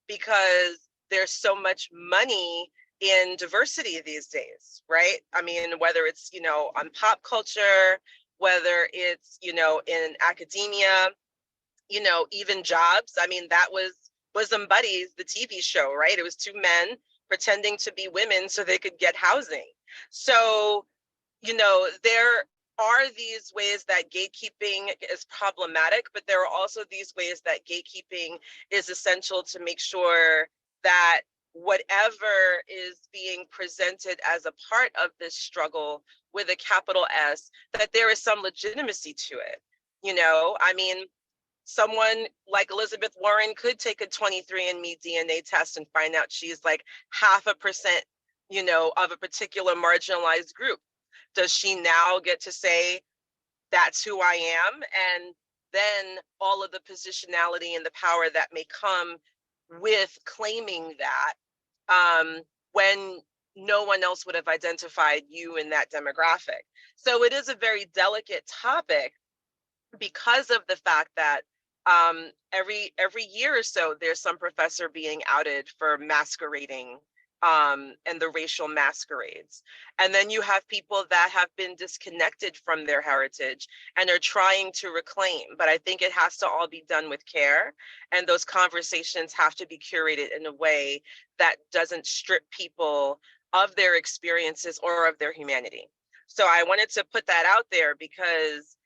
because there's so much money in diversity these days, right? I mean, whether it's, on pop culture, whether it's, in academia, even jobs. I mean, that was Bosom Buddies, the TV show, right? It was two men pretending to be women so they could get housing. So, there are these ways that gatekeeping is problematic, but there are also these ways that gatekeeping is essential to make sure that whatever is being presented as a part of this struggle with a capital S, that there is some legitimacy to it. I mean, someone like Elizabeth Warren could take a 23andMe DNA test and find out she's like 0.5%, of a particular marginalized group. Does she now get to say, that's who I am? And then all of the positionality and the power that may come with claiming that, when no one else would have identified you in that demographic. So it is a very delicate topic because of the fact that every year or so, there's some professor being outed for masquerading and the racial masquerades. And then you have people that have been disconnected from their heritage and are trying to reclaim. But I think it has to all be done with care. And those conversations have to be curated in a way that doesn't strip people of their experiences or of their humanity. So I wanted to put that out there because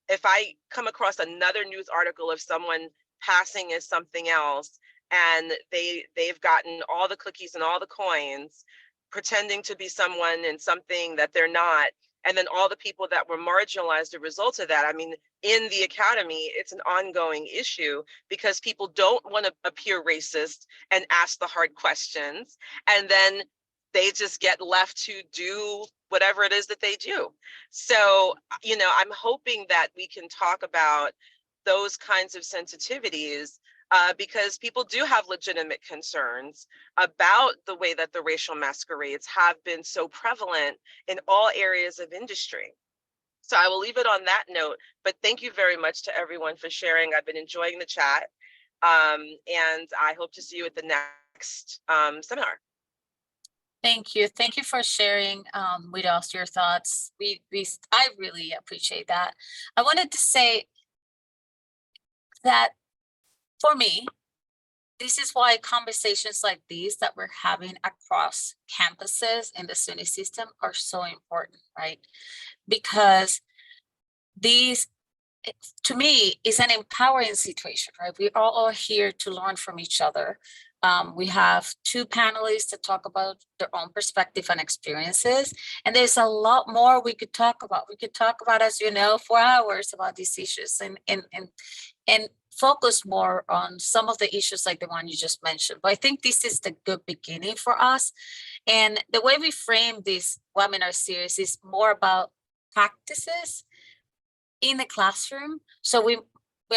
if I come across another news article of someone passing as something else, and they've gotten all the cookies and all the coins, pretending to be someone and something that they're not, and then all the people that were marginalized as a result of that. I mean, in the academy, it's an ongoing issue because people don't want to appear racist and ask the hard questions, and then they just get left to do whatever it is that they do. So, I'm hoping that we can talk about those kinds of sensitivities because people do have legitimate concerns about the way that the racial masquerades have been so prevalent in all areas of industry. So I will leave it on that note, but thank you very much to everyone for sharing. I've been enjoying the chat, and I hope to see you at the next seminar.
Thank you. Thank you for sharing with us your thoughts. I really appreciate that. I wanted to say that for me, this is why conversations like these that we're having across campuses in the SUNY system are so important, right? Because these, to me, is an empowering situation, right? We are all here to learn from each other. We have two panelists to talk about their own perspective and experiences. And there's a lot more we could talk about. We could talk about, as you know, for hours about these issues and focus more on some of the issues like the one you just mentioned. But I think this is the good beginning for us. And the way we frame this webinar series is more about practices in the classroom. So we're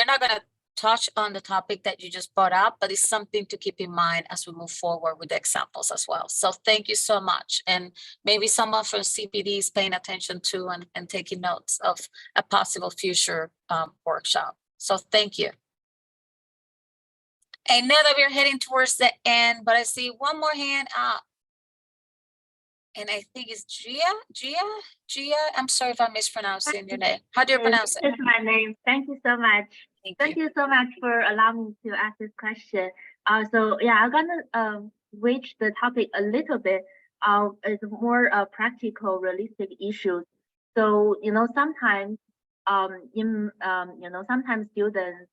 not going to touch on the topic that you just brought up, but it's something to keep in mind as we move forward with the examples as well. So thank you so much. And maybe someone from CPD is paying attention to and taking notes of a possible future workshop. So thank you. And now that we're heading towards the end, but I see one more hand up. And I think it's Gia. I'm sorry if I'm mispronouncing your name. How do you pronounce it?
It's my name. Thank you so much.
Thank you.
You so much for allowing me to ask this question. So yeah, I'm gonna switch the topic a little bit. It's more practical, realistic issues. So sometimes sometimes students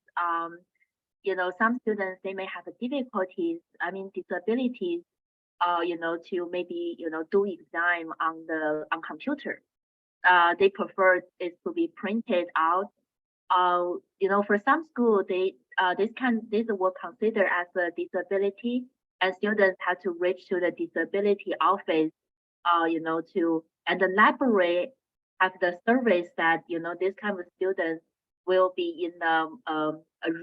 some students they may have difficulties. I mean disabilities. To maybe do exam on computer. They prefer it to be printed out. For some school, this will consider as a disability, and students have to reach to the disability office, and the library have the service that this kind of students will be in a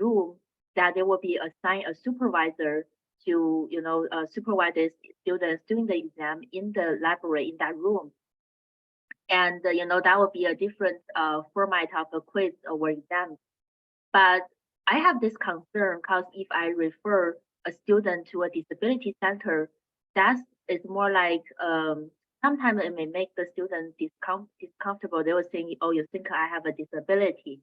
room that there will be assigned a supervisor to supervise the students doing the exam in the library in that room. And that would be a different format of a quiz or exam. But I have this concern because if I refer a student to a disability center, that is more like sometimes it may make the student discomfortable. They will think, oh, you think I have a disability,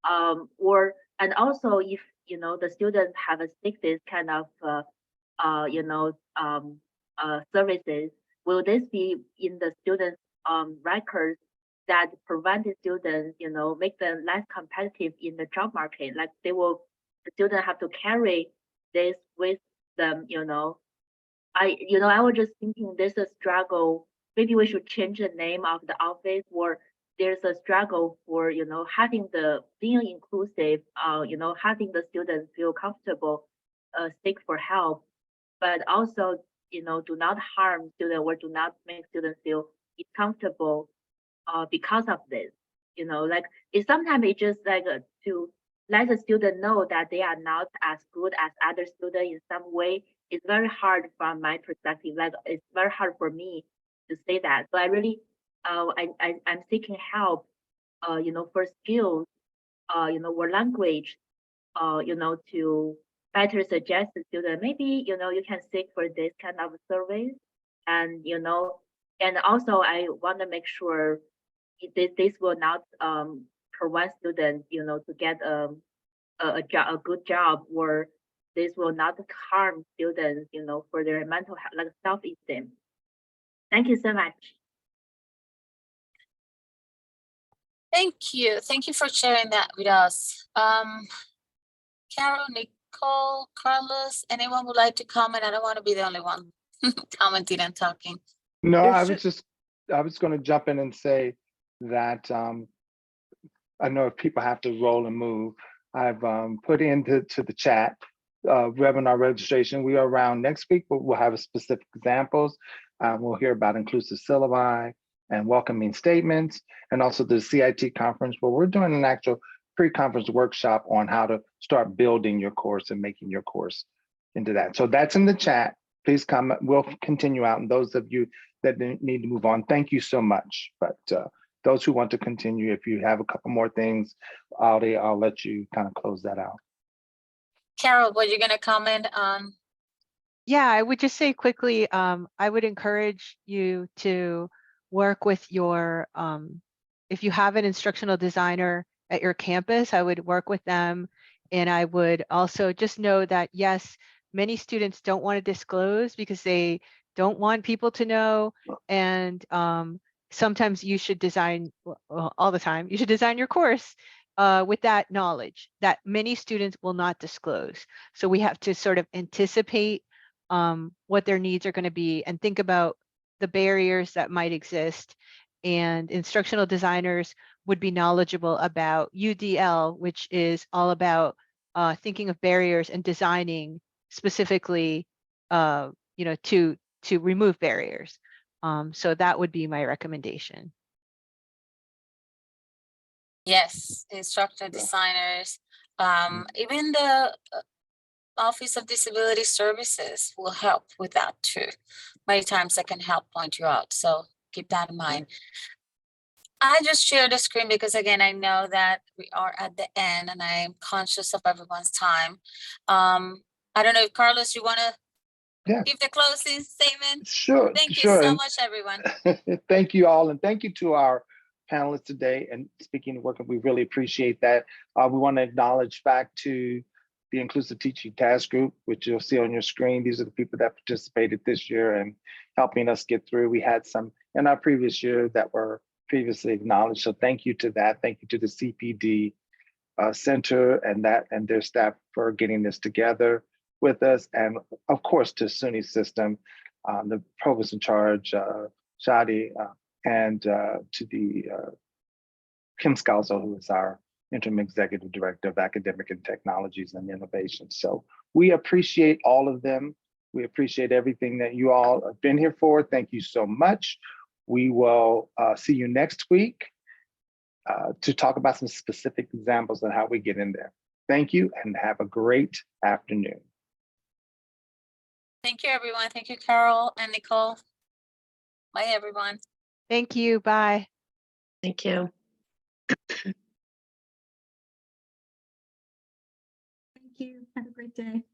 and also if the students have a sickness kind of services, will this be in the students' records that prevent the students, make them less competitive in the job market? Like the students have to carry this with them, I was just thinking there's a struggle. Maybe we should change the name of the office, or there's a struggle for, being inclusive, having the students feel comfortable, seek for help, but also, do not harm students or do not make students feel uncomfortable because of this. Sometimes it's just like to let the student know that they are not as good as other students in some way. It's very hard from my perspective. Like it's very hard for me to say that. So I really, I'm seeking help, for skills, or language, to better suggest the student, maybe, you can seek for this kind of service. And, and also I want to make sure this will not prevent students, to get a good job, or this will not harm students, for their mental health, like self-esteem. Thank you so much.
Thank you. Thank you for sharing that with us. Carol, Nicole, Carlos, anyone would like to comment? I don't want to be the only one commenting and talking.
No,
Yes,
I was going to jump in and say that I know if people have to roll and move, I've put into the chat webinar registration. We are around next week, but we'll have specific examples. We'll hear about inclusive syllabi and welcoming statements, and also the CIT conference, where we're doing an actual pre-conference workshop on how to start building your course and making your course into that. So that's in the chat. Please comment. We'll continue out. And those of you that need to move on, thank you so much. But those who want to continue, if you have a couple more things, I'll let you kind of close that out.
Carol, what are you going to comment on?
Yeah, I would just say quickly, I would encourage you to work with your, if you have an instructional designer at your campus, I would work with them. And I would also just know that, yes, many students don't want to disclose because they don't want people to know. And sometimes you should design, well, all the time, you should design your course with that knowledge that many students will not disclose. So we have to sort of anticipate what their needs are going to be and think about the barriers that might exist. And instructional designers would be knowledgeable about UDL, which is all about thinking of barriers and designing specifically, to remove barriers. So that would be my recommendation.
Yes, instructor designers Even the Office of Disability Services will help with that too. Many times I can help point you out, so keep that in mind. I just share the screen because again, I know that we are at the end and I'm conscious of everyone's time. I don't know if Carlos, you wanna
Yeah.
give the closing statement?
Sure,
Thank you
sure.
so
And
much, everyone.
thank you all, and thank you to our panelists today. And speaking of work, we really appreciate that. We want to acknowledge back to the Inclusive Teaching Task Group, which you'll see on your screen. These are the people that participated this year and helping us get through. We had some in our previous year that were previously acknowledged. So thank you to that. Thank you to the CPD Center and their staff for getting this together with us. And of course, to SUNY System, the provost in charge, Shadi, and to the Kim Scalzo, who is our interim executive director of academic and technologies and innovation. So we appreciate all of them. We appreciate everything that you all have been here for. Thank you so much. We will see you next week to talk about some specific examples of how we get in there. Thank you and have a great afternoon.
Thank you, everyone. Thank you, Carol and Nicole. Bye, everyone.
Thank you. Bye.
Thank you.
Thank you. Have a great day.